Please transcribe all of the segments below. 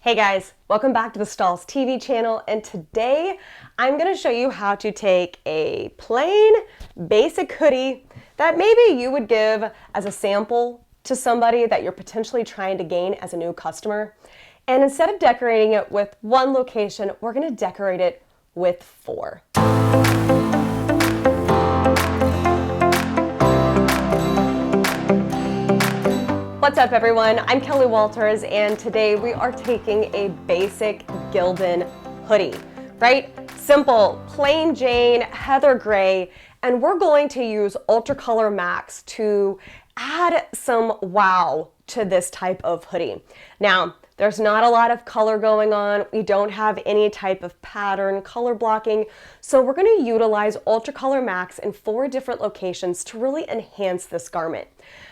Hey guys, welcome back to the Stahls TV channel, and today I'm going to show you how to take a plain basic hoodie that maybe you would give as a sample to somebody that you're potentially trying to gain as a new customer. And instead of decorating it with one location, we're going to decorate it with 4. What's up everyone, I'm Kelly Walters, and today we are taking a basic Gildan hoodie, right? Simple, plain Jane, heather gray, and we're going to use UltraColor MAX to add some wow to this type of hoodie. Now, there's not a lot of color going on. We don't have any type of pattern, color blocking. So we're going to utilize UltraColor MAX in 4 different locations to really enhance this garment.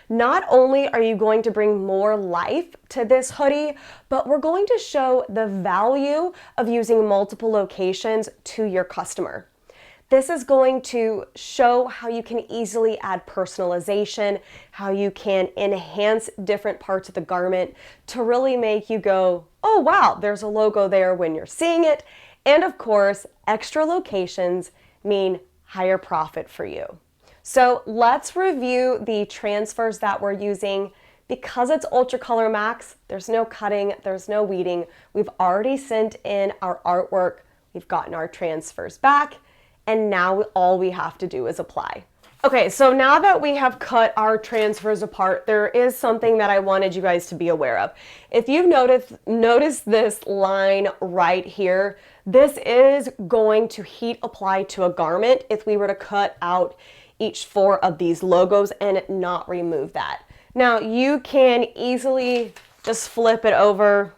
Not only are you going to bring more life to this hoodie, but we're going to show the value of using multiple locations to your customer. This is going to show how you can easily add personalization, how you can enhance different parts of the garment to really make you go, oh wow, there's a logo there when you're seeing it. And of course, extra locations mean higher profit for you. So let's review the transfers that we're using. Because it's UltraColor MAX, there's no cutting, there's no weeding. We've already sent in our artwork, we've gotten our transfers back, and now all we have to do is apply. Okay, so now that we have cut our transfers apart, there is something that I wanted you guys to be aware of. If you've noticed this line right here, this is going to heat apply to a garment if we were to cut out each 4 of these logos and not remove that. Now you can easily just flip it over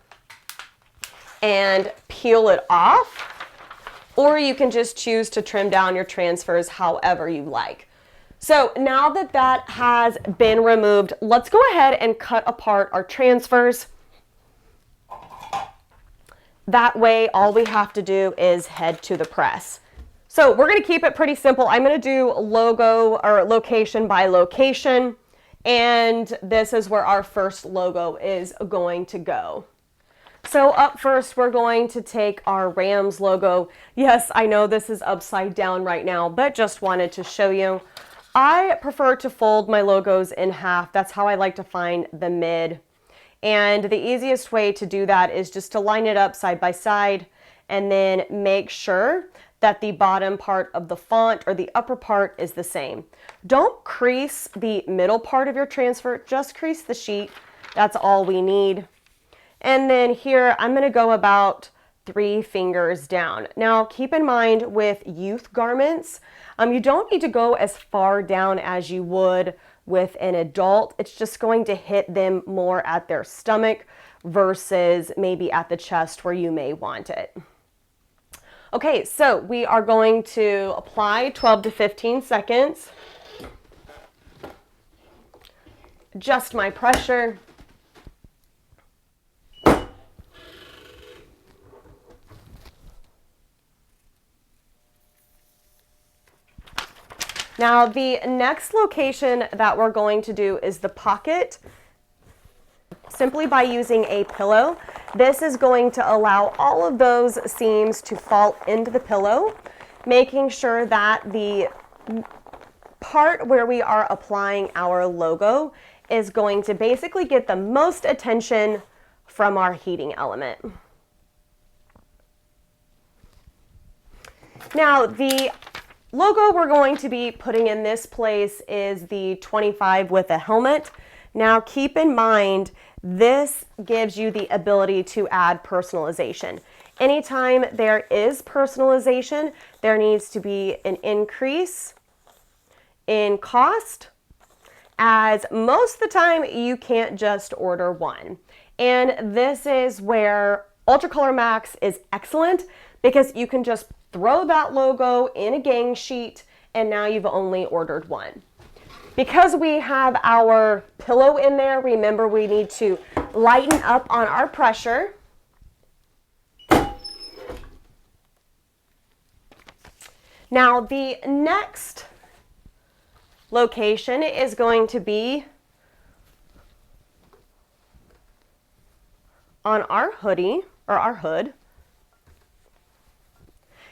and peel it off, or you can just choose to trim down your transfers however you like. So now that that has been removed, let's go ahead and cut apart our transfers. That way, all we have to do is head to the press. So we're going to keep it pretty simple. I'm going to do logo or location by location, and this is where our first logo is going to go. So up first, we're going to take our Rams logo. Yes, I know this is upside down right now, but just wanted to show you. I prefer to fold my logos in half. That's how I like to find the mid. And the easiest way to do that is just to line it up side by side and then make sure that the bottom part of the font or the upper part is the same. Don't crease the middle part of your transfer, just crease the sheet. That's all we need. And then here, I'm going to go about 3 fingers down. Now, keep in mind with youth garments, you don't need to go as far down as you would with an adult. It's just going to hit them more at their stomach versus maybe at the chest where you may want it. Okay, so we are going to apply 12 to 15 seconds. Adjust my pressure. Now, the next location that we're going to do is the pocket. Simply by using a pillow, this is going to allow all of those seams to fall into the pillow, making sure that the part where we are applying our logo is going to basically get the most attention from our heating element. Now, the logo we're going to be putting in this place is the 25 with a helmet. Now keep in mind, this gives you the ability to add personalization. Anytime there is personalization, there needs to be an increase in cost, as most of the time you can't just order one. And this is where UltraColor MAX is excellent, because you can just throw that logo in a gang sheet and now you've only ordered one. Because we have our pillow in there, remember we need to lighten up on our pressure. Now the next location is going to be on our hoodie, or our hood.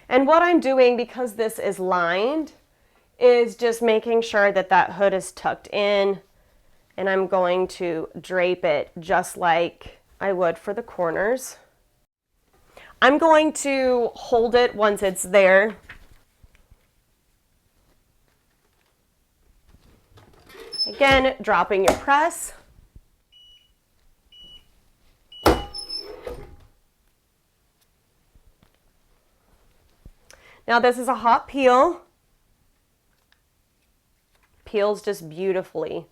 And what I'm doing, because this is lined, is just making sure that that hood is tucked in, and I'm going to drape it just like I would for the corners. I'm going to hold it once it's there. Again, dropping your press. Now this is a hot peel. Peels just beautifully.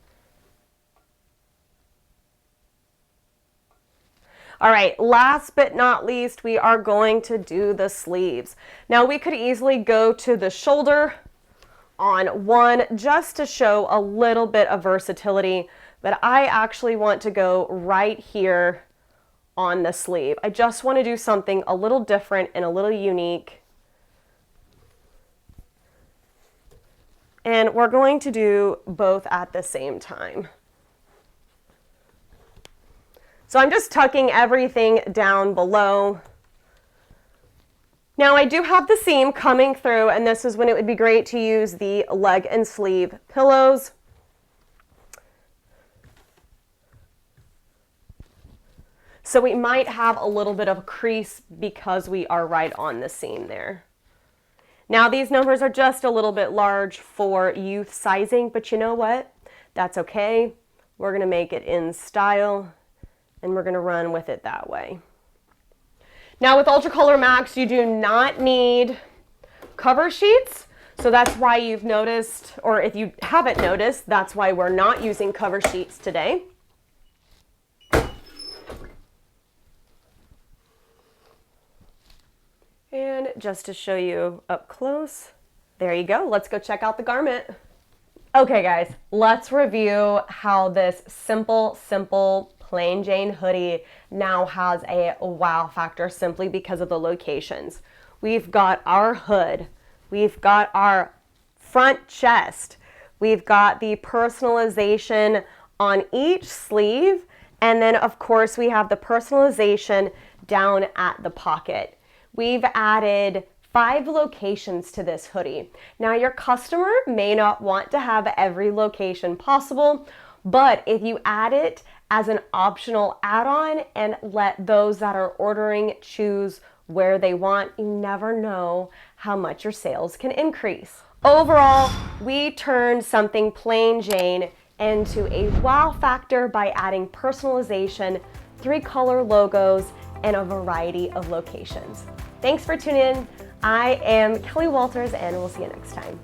All right, last but not least, we are going to do the sleeves. Now we could easily go to the shoulder on one just to show a little bit of versatility, but I actually want to go right here on the sleeve. I just want to do something a little different and a little unique. And we're going to do both at the same time. So I'm just tucking everything down below. Now I do have the seam coming through, and this is when it would be great to use the leg and sleeve pillows. So we might have a little bit of a crease because we are right on the seam there. Now these numbers are just a little bit large for youth sizing, but you know what? That's okay. We're gonna make it in style, and we're gonna run with it that way. Now with UltraColor MAX, you do not need cover sheets. So that's why you've noticed, or if you haven't noticed, that's why we're not using cover sheets today. And just to show you up close, there you go. Let's go check out the garment. Okay guys, let's review how this simple plain Jane hoodie now has a wow factor simply because of the locations. We've got our hood, we've got our front chest, we've got the personalization on each sleeve, and then of course we have the personalization down at the pocket. We've added 5 locations to this hoodie. Now your customer may not want to have every location possible, but if you add it as an optional add-on and let those that are ordering choose where they want, you never know how much your sales can increase. Overall, we turned something plain Jane into a wow factor by adding personalization, 3 color logos, and a variety of locations. Thanks for tuning in. I am Kelly Walters, and we'll see you next time.